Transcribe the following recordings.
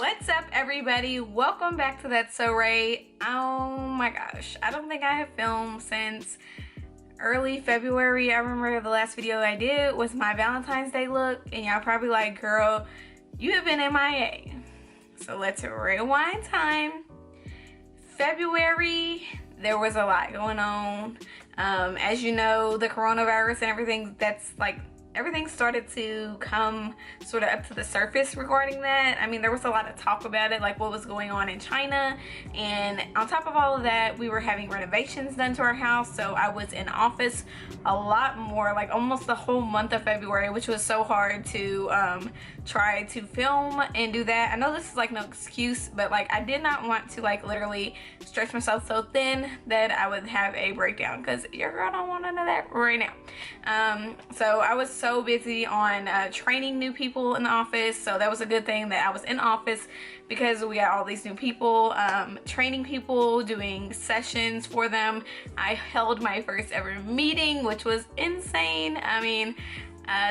What's up, everybody? Welcome back to thatSoRae. Oh my gosh, I don't think I have filmed since early February. I remember the last video I did was my Valentine's Day look, and y'all probably like, girl, you have been MIA. So let's rewind time. February, there was a lot going on. As you know, the coronavirus and everything, that's like, everything started to come sort of up to the surface regarding that. I mean, there was a lot of talk about it, like what was going on in China. And on top of all of that, we were having renovations done to our house. So I was in office a lot more, like almost the whole month of February, which was so hard to try to film and do that. I know this is like no excuse, but like I did not want to like literally stretch myself so thin that I would have a breakdown, because your girl don't want none of that right now. So I was so busy on training new people in the office, so that was a good thing that I was in office, because we got all these new people, training people, doing sessions for them. I held my first ever meeting, which was insane. I mean,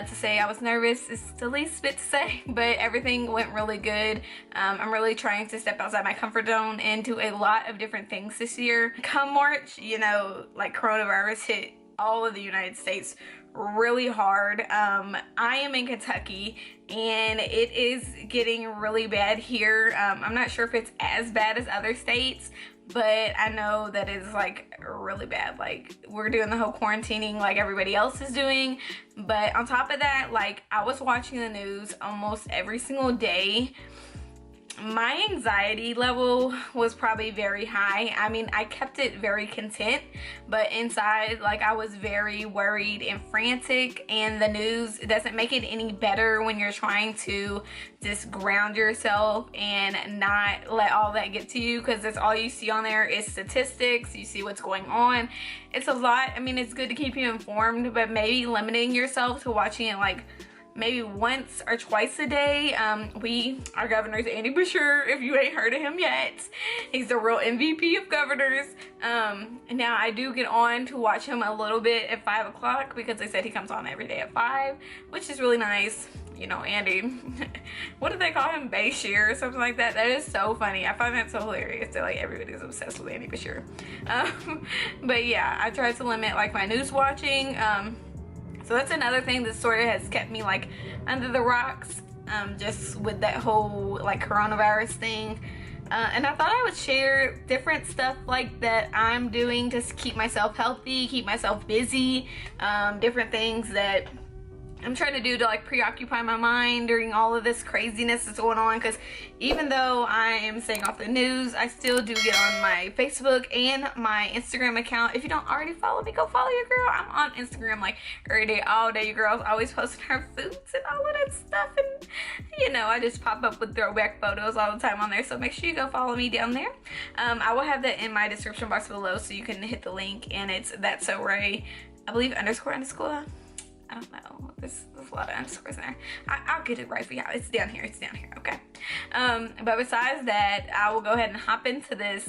to say I was nervous is the least bit to say, but everything went really good. I'm really trying to step outside my comfort zone and do a lot of different things this year. Come March, you know, like coronavirus hit all of the United States really hard. I am in Kentucky and it is getting really bad here. I'm not sure if it's as bad as other states, but I know that it's like really bad. Like, we're doing the whole quarantining like everybody else is doing. But on top of that, like, I was watching the news almost every single day. My anxiety level was probably very high. I mean, I kept it very content, but inside, like, I was very worried and frantic, and the news doesn't make it any better when you're trying to just ground yourself and not let all that get to you, because that's all you see on there is statistics. You see what's going on. It's a lot. I mean, it's good to keep you informed, but maybe limiting yourself to watching it like maybe once or twice a day. Our governor's Andy Beshear, if you ain't heard of him yet. He's the real MVP of governors. And now I do get on to watch him a little bit at 5 o'clock, because they said he comes on every day at 5, which is really nice. You know, Andy, what did they call him? Beshear or something like that? That is so funny. I find that so hilarious that like everybody's obsessed with Andy Beshear. But yeah, I try to limit like my news watching. So that's another thing that sort of has kept me like under the rocks, just with that whole like coronavirus thing. And I thought I would share different stuff like that I'm doing to keep myself healthy, keep myself busy, different things that I'm trying to do to like preoccupy my mind during all of this craziness that's going on. Because even though I am staying off the news, I still do get on my Facebook and my Instagram account. If you don't already follow me, go follow your girl. I'm on Instagram like every day, all day. Your girl's always posting her foods and all of that stuff. And you know, I just pop up with throwback photos all the time on there. So make sure you go follow me down there. I will have that in my description box below, so you can hit the link. And it's thatSoRae, I believe, __. I don't know. There's a lot of underscores in there. I'll get it right for y'all. It's down here. It's down here. Okay. But besides that, I will go ahead and hop into this.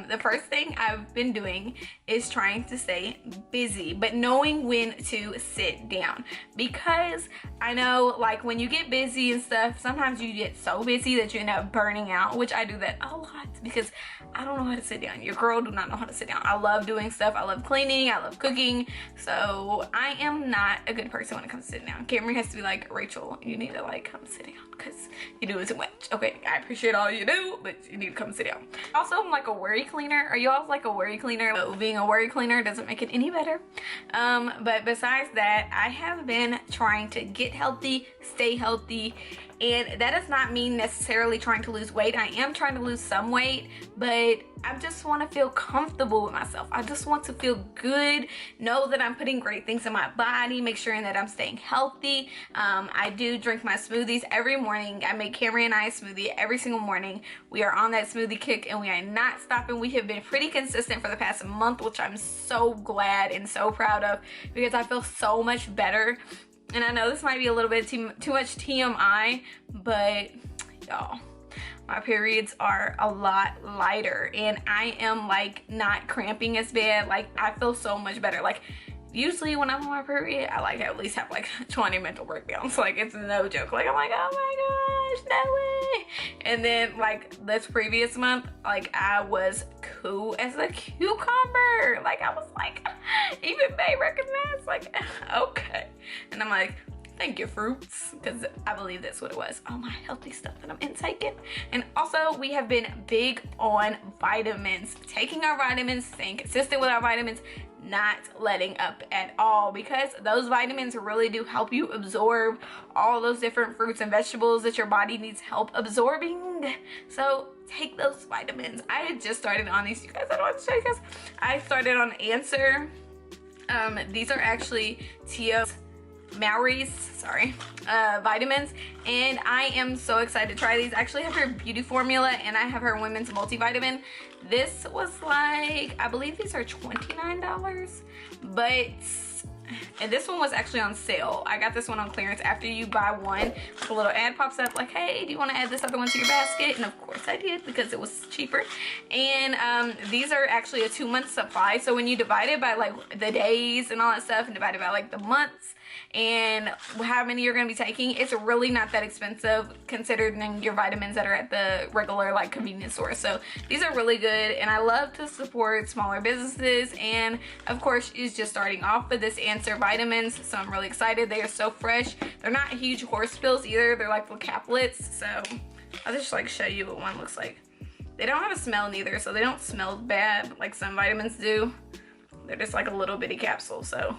The first thing I've been doing is trying to stay busy, but knowing when to sit down, because I know like when you get busy and stuff, sometimes you get so busy that you end up burning out, which I do that a lot because I don't know how to sit down. Your girl do not know how to sit down. I love doing stuff. I love cleaning. I love cooking. So I am not a good person when it comes to sitting down. Cameron has to be like, Rachel, you need to like come sit down because you do it too much. Okay, I appreciate all you do, but you need to come sit down. Also, I'm like a worry cleaner. Are y'all like a worry cleaner? Being a worry cleaner doesn't make it any better. But besides that, I have been trying to get healthy, stay healthy. And that does not mean necessarily trying to lose weight. I am trying to lose some weight, but I just want to feel comfortable with myself. I just want to feel good, know that I'm putting great things in my body, make sure that I'm staying healthy. I do drink my smoothies every morning. I make Cameron and I a smoothie every single morning. We are on that smoothie kick and we are not stopping. We have been pretty consistent for the past month, which I'm so glad and so proud of, because I feel so much better. And I know this might be a little bit too much TMI, but y'all, my periods are a lot lighter and I am like not cramping as bad. Like, I feel so much better. Like, usually when I'm on my period, I like at least have like 20 mental breakdowns. Like, it's no joke. Like, I'm like, oh my gosh, no way. And then like this previous month, like I was cool as a cucumber. Like, I was like, even May recognized, like, okay. And I'm like, thank you, fruits, because I believe that's what it was. All my healthy stuff that I'm intaking. And also, we have been big on vitamins. Taking our vitamins, staying consistent with our vitamins, not letting up at all, because those vitamins really do help you absorb all those different fruits and vegetables that your body needs help absorbing. So take those vitamins. I had just started on these, you guys. I don't want to show you guys. I started on Answer. These are actually Maori's, sorry, vitamins, and I am so excited to try these. I actually have her beauty formula, and I have her women's multivitamin. This was like, I believe these are $29, but, and this one was actually on sale. I got this one on clearance. After you buy one, a little ad pops up like, hey, do you want to add this other one to your basket? And of course I did, because it was cheaper. And these are actually a 2-month supply, so when you divide it by like the days and all that stuff, and divide it by like the months and how many you're going to be taking, it's really not that expensive considering your vitamins that are at the regular like convenience store. So these are really good, and I love to support smaller businesses, and of course she's just starting off with this Answer vitamins, so I'm really excited. They are so fresh. They're not huge horse pills either. They're like little caplets. So I'll just like show you what one looks like. They don't have a smell neither, so they don't smell bad like some vitamins do. They're just like a little bitty capsule. So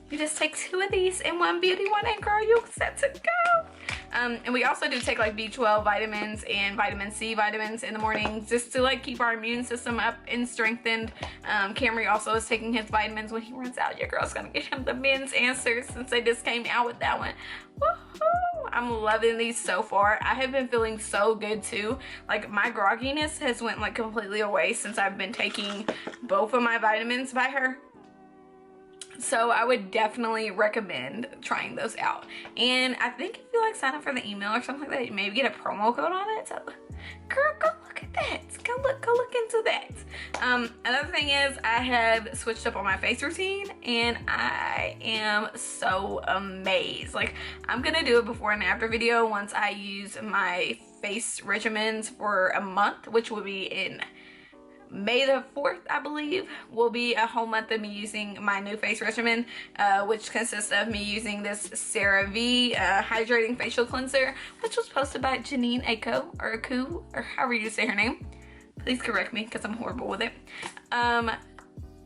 you just take 2 of these in one beauty one, and girl, you're set to go. And we also do take like B12 vitamins and vitamin C vitamins in the morning, just to like keep our immune system up and strengthened. Camry also is taking his vitamins when he runs out. Your girl's gonna get him the men's Answers since they just came out with that one. Woohoo! I'm loving these so far. I have been feeling so good too. Like, my grogginess has went like completely away since I've been taking both of my vitamins by her. So I would definitely recommend trying those out. And I think if you like sign up for the email or something like that, you maybe get a promo code on it. So girl, go look at that. Go look into that. Another thing is, I have switched up on my face routine, and I am so amazed. Like, I'm gonna do a before and after video once I use my face regimens for a month, which will be in May the 4th, I believe, will be a whole month of me using my new face regimen, which consists of me using this CeraVe hydrating facial cleanser, which was posted by Janine Ako, or Aku, or however you say her name. Please correct me, because I'm horrible with it.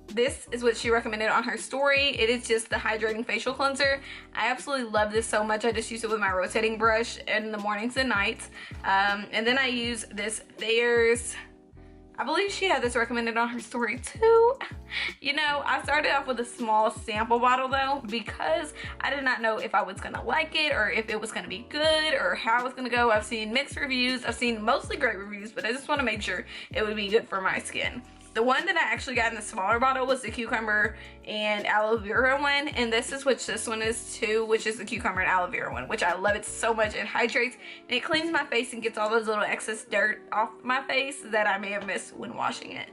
This is what she recommended on her story. It is just the hydrating facial cleanser. I absolutely love this so much. I just use it with my rotating brush in the mornings and nights. And then I use this Thayers, I believe she had this recommended on her story too. You know, I started off with a small sample bottle though, because I did not know if I was gonna like it, or if it was gonna be good, or how it was gonna go. I've seen mixed reviews. I've seen mostly great reviews, but I just want to make sure it would be good for my skin. The one that I actually got in the smaller bottle was the cucumber and aloe vera one, and this is which this one is too, which is the cucumber and aloe vera one, which I love it so much. It hydrates and it cleans my face and gets all those little excess dirt off my face that I may have missed when washing it.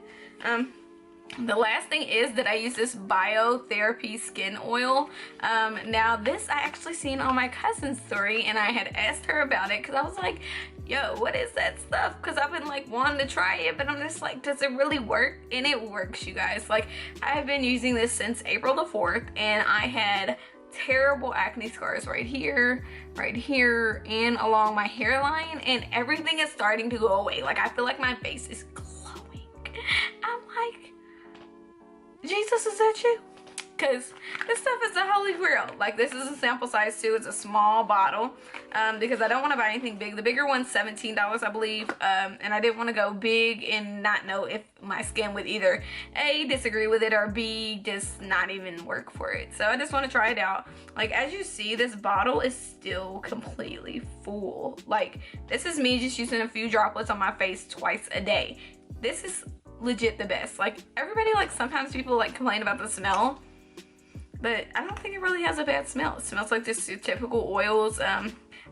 The last thing is that I use this biotherapy skin oil. Now this I actually seen on my cousin's story, and I had asked her about it because I was like, yo, what is that stuff? Because I've been like wanting to try it, but I'm just like, does it really work? And it works, you guys. Like, I have been using this since April the 4th, and I had terrible acne scars right here, and along my hairline, and everything is starting to go away. Like, I feel like my face is glowing. I'm like, Jesus, is that you? Because this stuff is the holy grail. Like, this is a sample size too. It's a small bottle, because I don't want to buy anything big. The bigger one's $17, I believe, and I didn't want to go big and not know if my skin would either A, disagree with it, or B, just not even work for it. So I just want to try it out. Like, as you see, this bottle is still completely full. Like, this is me just using a few droplets on my face twice a day. This is legit the best. Like, everybody, like, sometimes people like complain about the smell. but I don't think it really has a bad smell. It smells like just your typical oils.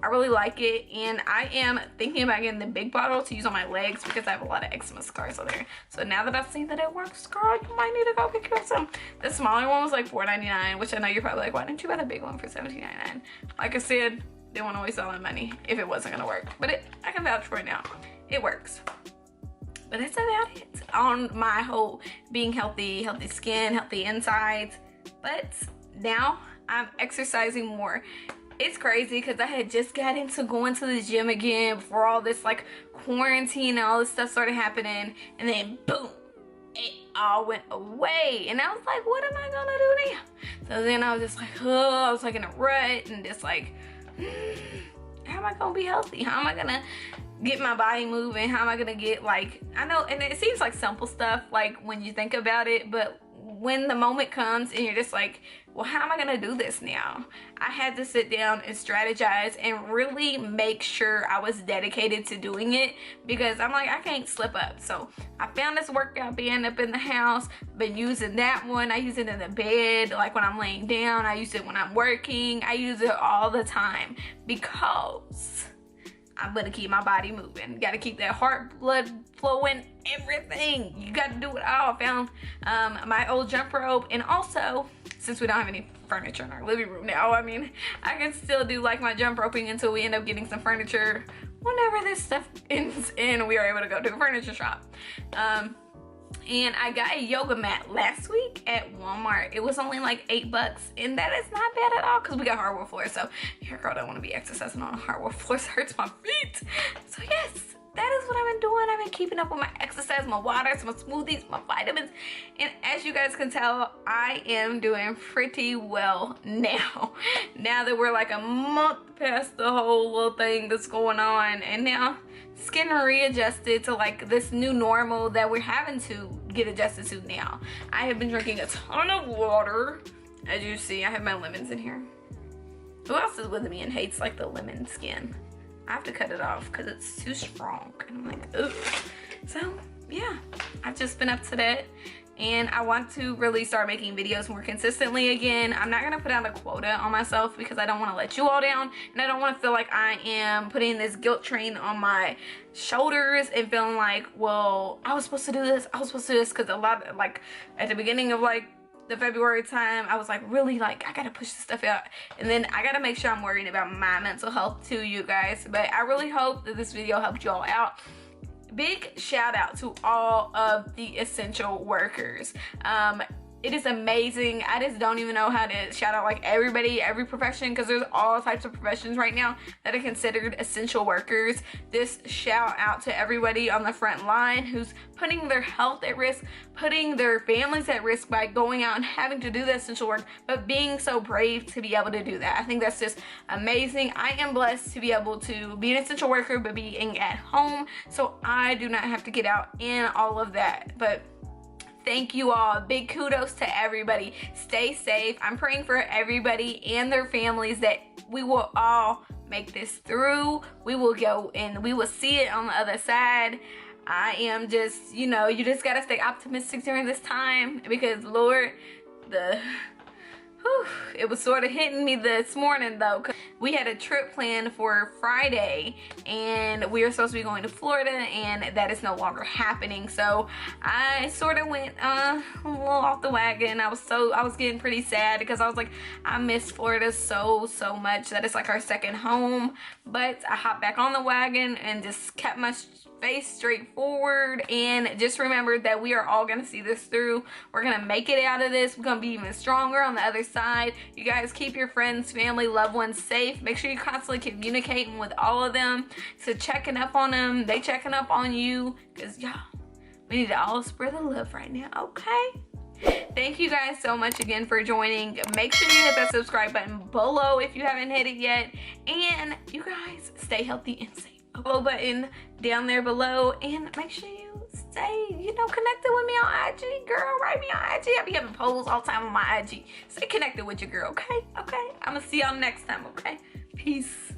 I really like it, and I am thinking about getting the big bottle to use on my legs because I have a lot of eczema scars on there. So now that I've seen that it works, girl, you might need to go pick up some. The smaller one was like $4.99, which I know you're probably like, why didn't you buy the big one for $17.99? Like I said, they want to waste all that money if it wasn't gonna work. But I can vouch for it now. It works. But that's about it on my whole being healthy, healthy skin, healthy insides. But now I'm exercising more. It's crazy because I had just got into going to the gym again before all this like quarantine and all this stuff started happening, and then boom, it all went away, and I was like, what am I gonna do now? So then I was just like, oh, I was like in a rut and just like, how am I gonna be healthy? How am I gonna get my body moving? How am I gonna get, like, I know, and it seems like simple stuff like when you think about it, but when the moment comes and you're just like, well, how am I gonna do this now? I had to sit down and strategize and really make sure I was dedicated to doing it, because I'm like, I can't slip up. So I found this workout band up in the house, been using that one. I use it in the bed, like when I'm laying down. I use it when I'm working. I use it all the time because I'm gonna keep my body moving. Gotta keep that heart, blood flowing, everything. You gotta do it all. I found my old jump rope, and also, since we don't have any furniture in our living room now, I mean, I can still do like my jump roping until we end up getting some furniture whenever this stuff ends and we are able to go to a furniture shop. And I got a yoga mat last week at Walmart. It was only like $8, and that is not bad at all because we got hardwood floors. So your girl don't want to be exercising on hardwood floors. Hurts my feet. So yes, that is what I've been doing. I've been keeping up with my exercise, my waters, my smoothies, my vitamins. And as you guys can tell, I am doing pretty well now. Now that we're like a month past the whole little thing that's going on, and now it's getting readjusted to like this new normal that we're having to get adjusted to now. I have been drinking a ton of water. As you see, I have my lemons in here. Who else is with me and hates like the lemon skin? I have to cut it off because it's too strong. And I'm like, ugh. So yeah, I've just been up to that. And I want to really start making videos more consistently again. I'm not gonna put out a quota on myself because I don't wanna let you all down. And I don't wanna feel like I am putting this guilt train on my shoulders and feeling like, well, I was supposed to do this, I was supposed to do this. Cause a lot, like at the beginning of like the February time, I was like, really, like, I gotta push this stuff out. And then I gotta make sure I'm worrying about my mental health too, you guys. But I really hope that this video helped you all out. Big shout out to all of the essential workers. It is amazing. I just don't even know how to shout out like everybody, every profession, because there's all types of professions right now that are considered essential workers. This shout out to everybody on the front line who's putting their health at risk, putting their families at risk by going out and having to do the essential work, but being so brave to be able to do that. I think that's just amazing. I am blessed to be able to be an essential worker, but being at home, so I do not have to get out in all of that. But thank you all. Big kudos to everybody. Stay safe. I'm praying for everybody and their families that we will all make this through. We will go and we will see it on the other side. I am just, you know, you just gotta stay optimistic during this time because Lord, it was sort of hitting me this morning though, because we had a trip planned for Friday and we were supposed to be going to Florida, and that is no longer happening. So I sort of went a little off the wagon. I was getting pretty sad because I was like, I miss Florida so much. That is like our second home. But I hopped back on the wagon and just kept my face straight forward and just remembered that we are all gonna see this through. We're gonna make it out of this. We're gonna be even stronger on the other side. You guys keep your friends, family, loved ones safe. Make sure you constantly communicating with all of them, so checking up on them, they checking up on you, because y'all, we need to all spread the love right now, okay? Thank you guys so much again for joining. Make sure you hit that subscribe button below if you haven't hit it yet, and you guys stay healthy and safe. Follow button down there below, and make sure you stay, you know, connected with me on IG, girl. Write me on IG. I be having polls all the time on my IG. Stay connected with your girl, okay? I'm gonna see y'all next time, okay? Peace.